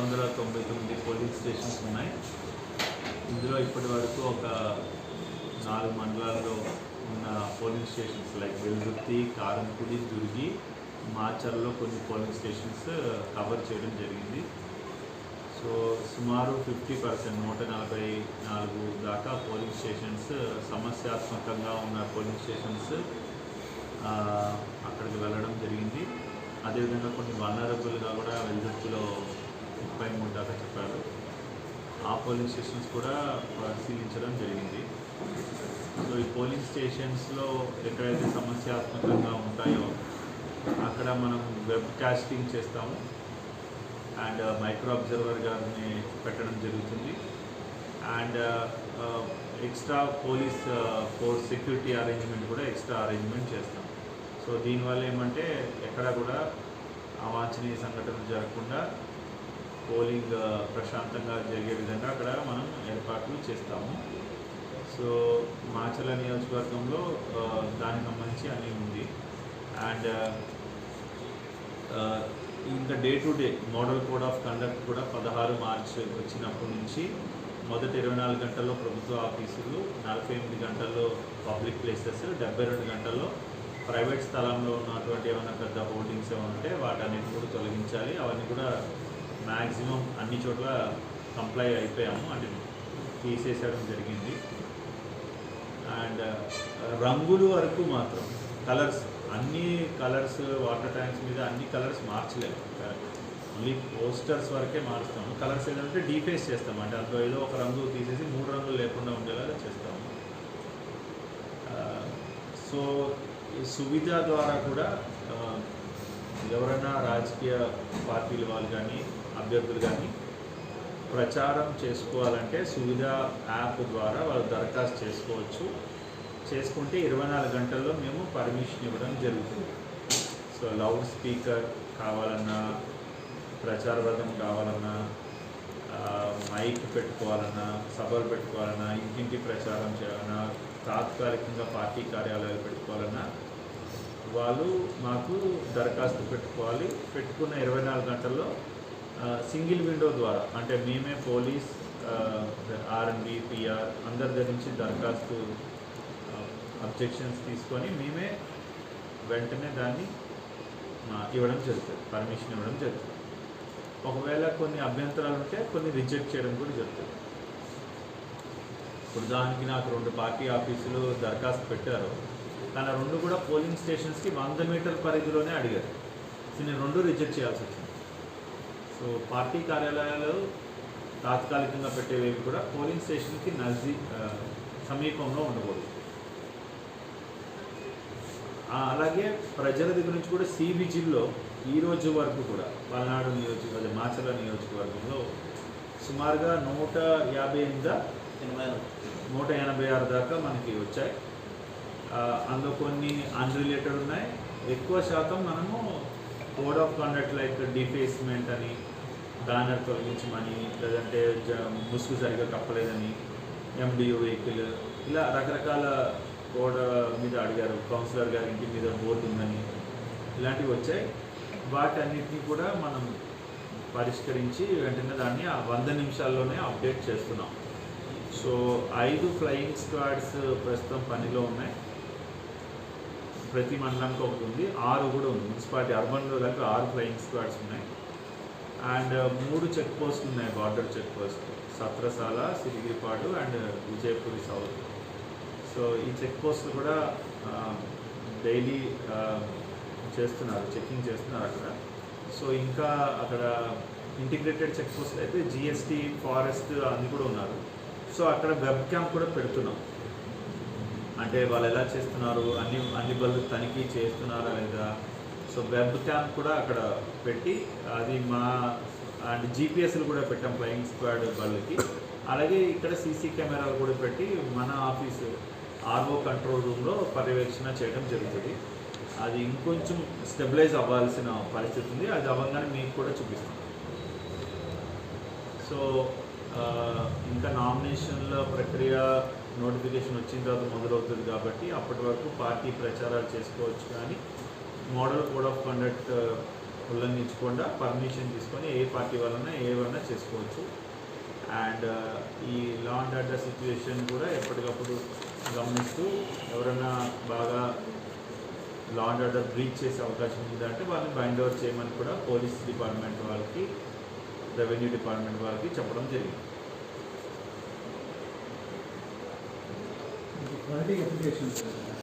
299 polling stations ఉన్నాయి. ఇందులో ఇప్పటి వరకు ఒక 4 మండలాల్లో ఉన్న polling stations like Veldurthi, Karempudi, Durgi, మాచర్లో కొన్ని పోలింగ్ స్టేషన్స్ కవర్ చేయడం జరిగింది. సో సుమారు 50% 144 దాకా పోలింగ్ స్టేషన్స్ సమస్యాత్మకంగా ఉన్న పోలింగ్ స్టేషన్స్ అక్కడికి వెళ్ళడం జరిగింది. అదేవిధంగా కొన్ని వల్నరబుల్గా కూడా వెల్దుర్తిలో 33 దాకా చెప్పారు. ఆ పోలింగ్ స్టేషన్స్ కూడా పరిశీలించడం జరిగింది. సో ఈ పోలింగ్ స్టేషన్స్లో ఎక్కడైతే సమస్యాత్మకంగా ఉంటాయో అక్కడ మనం వెబ్ కాస్టింగ్ చేస్తాము అండ్ మైక్రో అబ్జర్వర్ గారిని పెట్టడం జరుగుతుంది. And extra police force security arrangement కూడా ఎక్స్ట్రా అరేంజ్మెంట్ చేస్తాం. సో దీనివల్ల ఏమంటే ఎక్కడ కూడా అవాంఛనీయ సంఘటనలు జరగకుండా పోలింగ్ ప్రశాంతంగా జరిగే విధంగా అక్కడ మనం ఏర్పాట్లు చేస్తాము. సో మాచర్ల నియోజకవర్గంలో దానికి సంబంధించి అన్నీ ఉంది. అండ్ ఇంకా day to day model code of conduct కూడా 16 మార్చి వచ్చినప్పటి నుంచి మొదటి 24 గంటల్లో ప్రభుత్వ ఆఫీసులు, 48 గంటల్లో పబ్లిక్ ప్లేసెస్, 72 గంటల్లో ప్రైవేట్ స్థలంలో ఉన్నటువంటి ఏమైనా పెద్ద హోర్డింగ్స్ ఏమైనా ఉంటే వాటన్నిటిని కూడా తొలగించాలి. అవన్నీ కూడా మ్యాక్సిమం అన్ని చోట్ల కంప్లై అయిపోయాము, అంటే తీసేసేయడం జరిగింది. అండ్ రంగులు వరకు మాత్రం కలర్స్, అన్ని కలర్స్ వాటర్ ట్యాంక్స్ మీద అన్ని కలర్స్ మార్చలేము, ఓన్లీ పోస్టర్స్ వరకే మారుస్తాము. కలర్స్ ఏదంటే డీఫేస్ చేస్తాము, అంటే అందులో ఏదో ఒక రంగు తీసేసి 3 రంగులు లేకుండా ఉండేలాగా చేస్తాము. సో ఈ సువిధ ద్వారా కూడా ఎవరైనా రాజకీయ పార్టీల వాళ్ళు కానీ అభ్యర్థులు కానీ ప్రచారం చేసుకోవాలంటే సువిధ యాప్ ద్వారా వాళ్ళు దరఖాస్తు చేసుకోవచ్చు. చేసుకుంటే 24 గంటల్లో మేము పర్మిషన్ ఇవ్వడం జరుగుతుంది. సో లౌడ్ స్పీకర్ కావాలన్నా, ప్రచార వర్గం కావాలన్నా, మైక్ పెట్టుకోవాలన్నా, సభలు పెట్టుకోవాలన్నా, ఇంటింటి ప్రచారం చేయాలన్నా, తాత్కాలికంగా పార్టీ కార్యాలయాలు పెట్టుకోవాలన్నా వాళ్ళు మాకు దరఖాస్తు పెట్టుకోవాలి. పెట్టుకున్న 24 గంటల్లో సింగిల్ విండో ద్వారా, అంటే మేమే పోలీస్, ఆర్ఎండి, పిఆర్ అందరి దగ్గర నుంచి దరఖాస్తు అబ్జెక్షన్స్ తీసుకొని మేమే వెంటనే దాన్ని ఇవ్వడం జరుగుతుంది, పర్మిషన్ ఇవ్వడం జరుగుతుంది. ఒకవేళ కొన్ని అభ్యంతరాలు ఉంటే కొన్ని రిజెక్ట్ చేయడం కూడా జరుగుతుంది. ఇప్పుడు దానికి నాకు 2 పార్టీ ఆఫీసులు దరఖాస్తు పెట్టారు, కానీ 2 కూడా పోలింగ్ స్టేషన్స్కి 100 మీటర్ పరిధిలోనే అడిగారు. సో నేను 2 రిజెక్ట్ చేయాల్సి వచ్చింది. సో పార్టీ కార్యాలయాలు తాత్కాలికంగా పెట్టేవి కూడా పోలింగ్ స్టేషన్కి సమీపంలో ఉండకూడదు. అలాగే ప్రజల దగ్గర నుంచి కూడా సివిజిల్లో ఈ రోజు వరకు కూడా పల్నాడు నియోజకవర్గం, మాచర్ల నియోజకవర్గంలో సుమారుగా 186 దాకా మనకి వచ్చాయి. అందులో కొన్ని అన్రిలేటెడ్ ఉన్నాయి. ఎక్కువ శాతం మనము code of conduct like defacement అని, బ్యానర్ తొలగించమని, లేదంటే ముసుగు సరిగ్గా కప్పలేదని, ఎండియూ వెహికల్, ఇలా రకరకాల కోడ్ మీద అడిగారు. కౌన్సిలర్ గారి ఇంటి మీద బోర్డు ఉందని, ఇలాంటివి వచ్చాయి. వాటన్నిటిని కూడా మనం పరిష్కరించి వెంటనే దాన్ని 100 నిమిషాల్లోనే అప్డేట్ చేస్తున్నాం. సో 5 ఫ్లయింగ్ స్క్వాడ్స్ ప్రస్తుతం పనిలో ఉన్నాయి. ప్రతి మండలానికి ఒకటి ఉంది, 6 కూడా ఉంది. మున్సిపాలిటీ అర్బన్లో దాకా 6 ఫ్లయింగ్ స్క్వాడ్స్ ఉన్నాయి. అండ్ 3 చెక్ పోస్టులు ఉన్నాయి, border check post, Satrasala, Sirigiripadu and Vijayapuri south. So ఈ చెక్ పోస్టులు కూడా డైలీ చేస్తున్నారు, చెకింగ్ చేస్తున్నారు అక్కడ. సో ఇంకా అక్కడ ఇంటిగ్రేటెడ్ చెక్ పోస్టులు అయితే జిఎస్టీ, ఫారెస్ట్ అన్నీ కూడా ఉన్నారు. సో అక్కడ వెబ్ క్యాంప్ కూడా పెడుతున్నాం, అంటే వాళ్ళు ఎలా చేస్తున్నారు, అన్ని బళ్ళు తనిఖీ చేస్తున్నారా లేదా. సో వెబ్ క్యాంప్ కూడా అక్కడ పెట్టి అది అండ్ జీపీఎస్లు కూడా పెట్టాం ఫ్లయింగ్ స్క్వాడ్ బళ్ళకి. అలాగే ఇక్కడ సీసీ కెమెరాలు కూడా పెట్టి మన ఆఫీసు ఆర్ఓ కంట్రోల్ రూమ్లో పర్యవేక్షణ చేయడం జరుగుతుంది. అది ఇంకొంచెం స్టెబిలైజ్ అవ్వాల్సిన పరిస్థితి ఉంది. అది అవ్వగానే మీకు కూడా చూపిస్తాం. సో ఇంకా నామినేషన్ల ప్రక్రియ నోటిఫికేషన్ వచ్చిన తర్వాత మొదలవుతుంది కాబట్టి అప్పటి వరకు పార్టీ ప్రచారాలు చేసుకోవచ్చు. కానీ మోడల్ కోడ్ ఆఫ్ కండక్ట్ ఉల్లంఘించకుండా పర్మిషన్ తీసుకొని ఏ పార్టీ వాళ్ళైనా ఏవన్నా చేసుకోవచ్చు. అండ్ ఈ లా అండ్ ఆర్డర్ సిచ్యువేషన్ కూడా ఎప్పటికప్పుడు గమనిస్తూ ఎవరైనా బాగా లా అండ్ ఆర్డర్ బ్రీచ్ చేసే అవకాశం ఉందంటే వాళ్ళని బైండ్ ఓవర్ చేయమని కూడా పోలీస్ డిపార్ట్మెంట్ వాళ్ళకి, రెవెన్యూ డిపార్ట్మెంట్ వాళ్ళకి చెప్పడం జరిగింది. Quality application